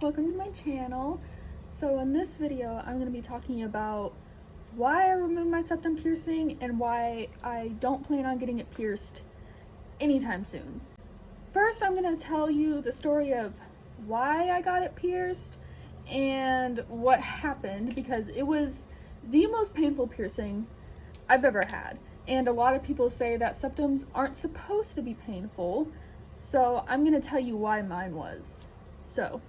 Welcome to my channel. So in this video, I'm going to be talking about why I removed my septum piercing and why I don't plan on getting it pierced anytime soon. First, I'm going to tell you the story of why I got it pierced and what happened, because it was the most painful piercing I've ever had. And a lot of people say that septums aren't supposed to be painful, so I'm going to tell you why mine was. So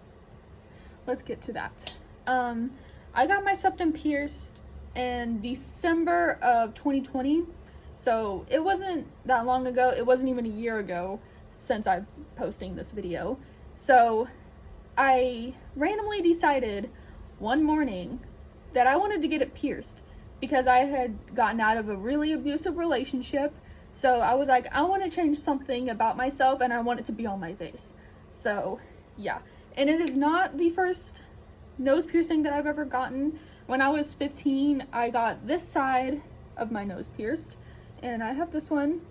let's get to that. I got my septum pierced in December of 2020, so it wasn't that long ago. It wasn't even a year ago since I'm posting this video. So I randomly decided one morning that I wanted to get it pierced because I had gotten out of a really abusive relationship. So I was like, I want to change something about myself and I want it to be on my face. So yeah. And it is not the first nose piercing that I've ever gotten. When I was 15, I got this side of my nose pierced, and I have this one.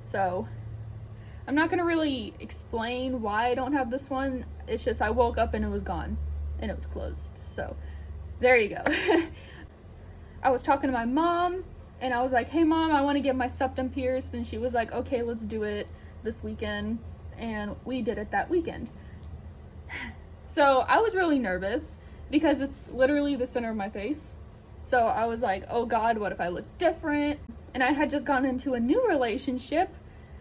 So I'm not gonna really explain why I don't have this one. It's just I woke up and it was gone and it was closed. So there you go. I was talking to my mom and I was like, hey mom, I want to get my septum pierced. And she was like, okay, let's do it this weekend. And we did it that weekend. So I was really nervous because it's literally the center of my face. So I was like, oh God, what if I look different? And I had just gone into a new relationship.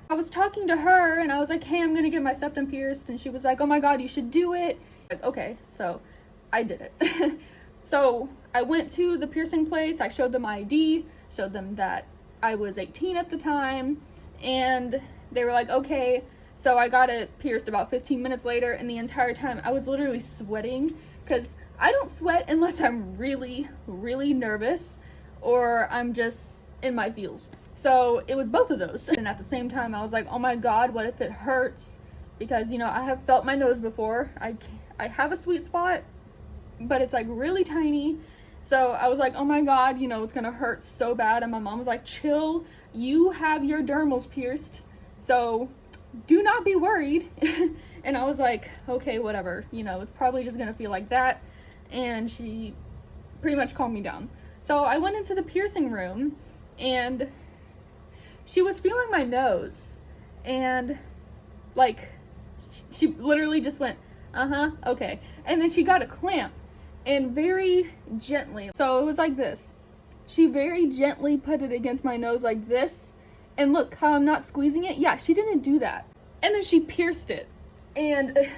I was talking to her and I was like, hey, I'm gonna get my septum pierced. And she was like, oh my God, you should do it. Like, okay, so I did it. So I went to the piercing place. I showed them my ID, showed them that I was 18 at the time. And they were like, okay. So I got it pierced about 15 minutes later, and the entire time I was literally sweating because I don't sweat unless I'm really, really nervous or I'm just in my feels. So it was both of those. And at the same time, I was like, oh my God, what if it hurts? Because, you know, I have felt my nose before. I have a sweet spot, but it's like really tiny. So I was like, oh my God, you know, it's gonna hurt so bad. And my mom was like, chill, you have your dermals pierced, so do not be worried. And I was like, okay, whatever, you know, it's probably just gonna feel like that. And she pretty much calmed me down. So I went into the piercing room and she was feeling my nose, and like she literally just went, okay. And then she got a clamp and very gently, so it was like this, she very gently put it against my nose like this. And look how I'm not squeezing it. Yeah, she didn't do that. And then she pierced it. And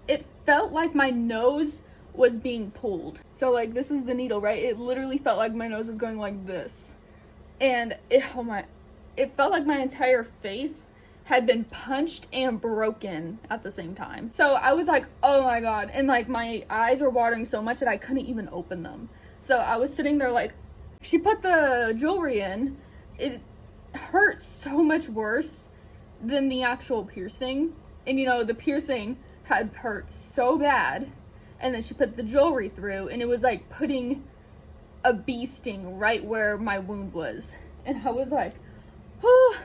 it felt like my nose was being pulled. So like, this is the needle, right? It literally felt like my nose was going like this. And it felt like my entire face had been punched and broken at the same time. So I was like, oh my God. And like my eyes were watering so much that I couldn't even open them. So I was sitting there like, she put the jewelry in. It hurt so much worse than the actual piercing. And you know, the piercing had hurt so bad, and then she put the jewelry through and it was like putting a bee sting right where my wound was. And I was like, oh,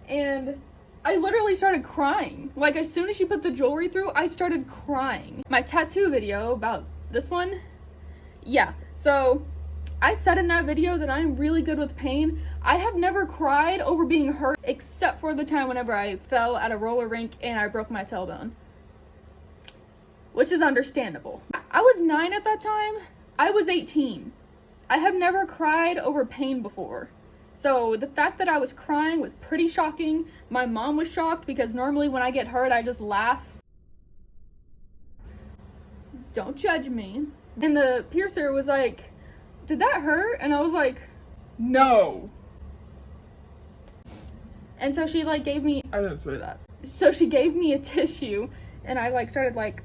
and I literally started crying. Like, as soon as she put the jewelry through, I started crying. My tattoo video about this one, yeah, so I said in that video that I'm really good with pain. I have never cried over being hurt except for the time whenever I fell at a roller rink and I broke my tailbone, which is understandable. I was 9 at that time. I was 18. I have never cried over pain before. So the fact that I was crying was pretty shocking. My mom was shocked because normally when I get hurt, I just laugh. Don't judge me. And the piercer was like, did that hurt? And I was like, no. And so she like gave me, I didn't say that. So she gave me a tissue and I like started like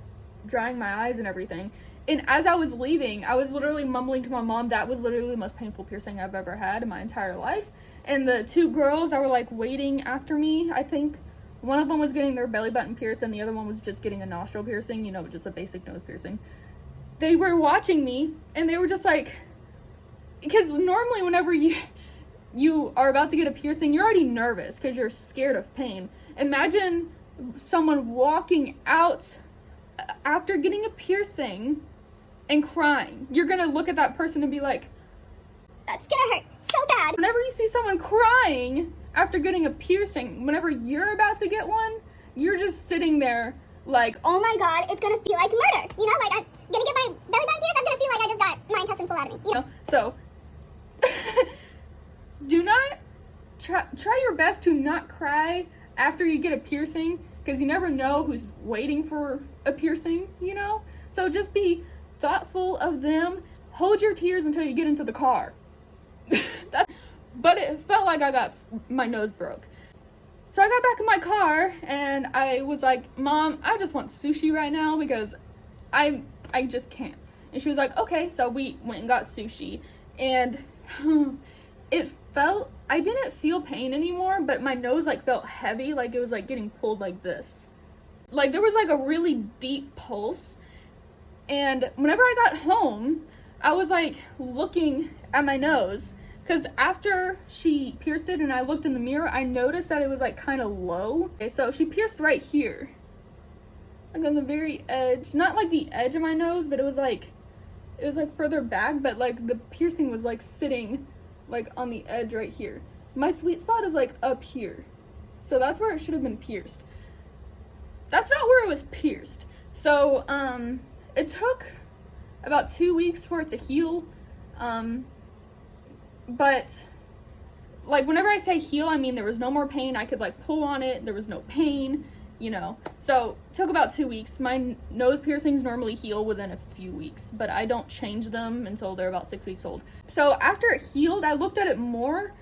drying my eyes and everything. And as I was leaving, I was literally mumbling to my mom, that was literally the most painful piercing I've ever had in my entire life. And the two girls that were like waiting after me, I think one of them was getting their belly button pierced and the other one was just getting a nostril piercing, you know, just a basic nose piercing. They were watching me and they were just like, because normally whenever you are about to get a piercing, you're already nervous because you're scared of pain. Imagine someone walking out after getting a piercing and crying, you're gonna look at that person and be like, that's gonna hurt so bad. Whenever you see someone crying after getting a piercing, whenever you're about to get one, you're just sitting there like, oh my god, it's gonna feel like murder. You know, like I'm gonna get my belly button pierced, I'm gonna feel like I just got my intestines pulled out of me. You know? So, do not, try your best to not cry after you get a piercing, because you never know who's waiting for a piercing, you know? So just be thoughtful of them. Hold your tears until you get into the car. But it felt like I got my nose broke. So I got back in my car and I was like, Mom, I just want sushi right now because I just can't. And she was like, okay. So we went and got sushi, and I didn't feel pain anymore, but my nose like felt heavy, like it was like getting pulled like this. Like there was like a really deep pulse. And whenever I got home, I was like looking at my nose, because after she pierced it and I looked in the mirror, I noticed that it was like kind of low. Okay, so she pierced right here, like on the very edge, not like the edge of my nose, but it was like further back, but like the piercing was like sitting like on the edge right here. My sweet spot is like up here, so that's where it should have been pierced. That's not where it was pierced. So it took about 2 weeks for it to heal. But like whenever I say heal, I mean there was no more pain. I could like pull on it, there was no pain, you know. So it took about 2 weeks. My nose piercings normally heal within a few weeks, but I don't change them until they're about 6 weeks old. So after it healed, I looked at it more.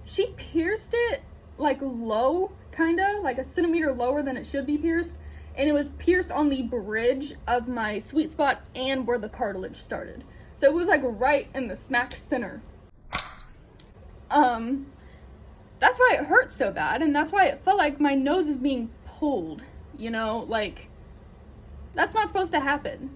She pierced it like low, kinda like a centimeter lower than it should be pierced, and it was pierced on the bridge of my sweet spot and where the cartilage started. So it was like right in the smack center. That's why it hurt so bad, and that's why it felt like my nose is being pulled, you know, like that's not supposed to happen.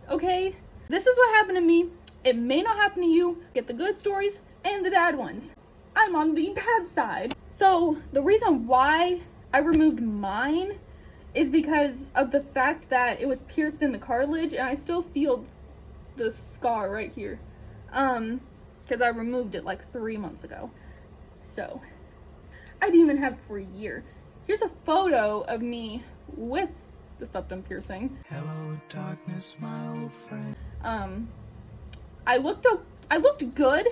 Okay? This is what happened to me. It may not happen to you. Get the good stories and the bad ones. I'm on the bad side. So the reason why I removed mine is because of the fact that it was pierced in the cartilage, and I still feel the scar right here, because I removed it like 3 months ago. So I didn't even have it for a year. Here's a photo of me with the septum piercing. Hello darkness, my old friend. I looked good,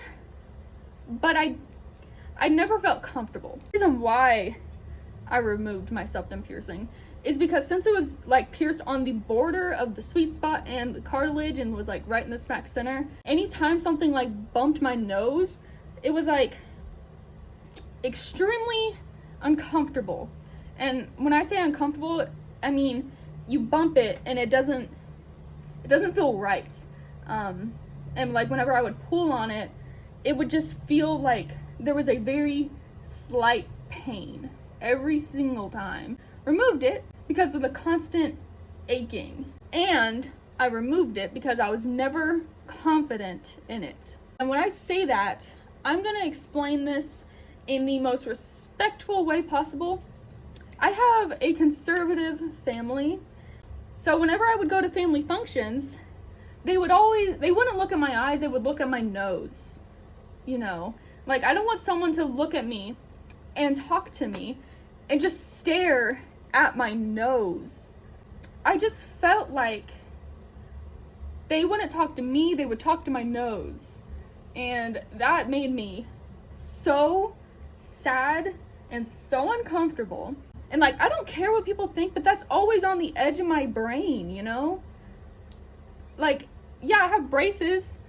but I never felt comfortable. The reason why I removed my septum piercing is because since it was like pierced on the border of the sweet spot and the cartilage and was like right in the smack center, anytime something like bumped my nose, it was like extremely uncomfortable. And when I say uncomfortable, I mean you bump it and it doesn't feel right. And like whenever I would pull on it, it would just feel like there was a very slight pain every single time. Removed it because of the constant aching, and I removed it because I was never confident in it. And when I say that, I'm gonna explain this in the most respectful way possible. I have a conservative family, so whenever I would go to family functions, they wouldn't look at my eyes, they would look at my nose, you know? Like, I don't want someone to look at me and talk to me and just stare at my nose. I just felt like they wouldn't talk to me, they would talk to my nose. And that made me so sad and so uncomfortable. And like, I don't care what people think, but that's always on the edge of my brain, you know? Like, yeah, I have braces.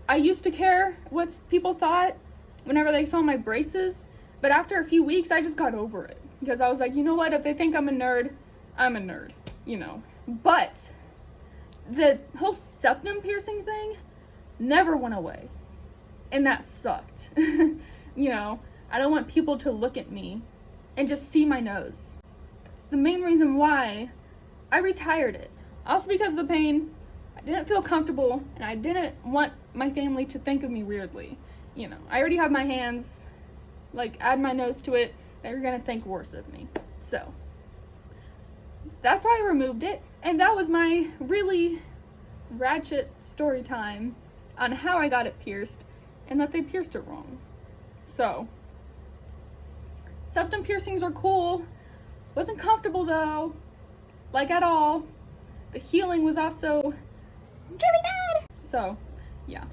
I used to care what people thought whenever they saw my braces, but after a few weeks, I just got over it. Because I was like, you know what, if they think I'm a nerd, I'm a nerd, you know? But the whole septum piercing thing never went away. And that sucked. You know, I don't want people to look at me and just see my nose. That's the main reason why I retired it. Also because of the pain, I didn't feel comfortable, and I didn't want my family to think of me weirdly. You know, I already have my hands, like, add my nose to it, they're gonna think worse of me. So, that's why I removed it. And that was my really ratchet story time on how I got it pierced and that they pierced it wrong. So, septum piercings are cool. Wasn't comfortable though, like at all. The healing was also really bad. So, yeah.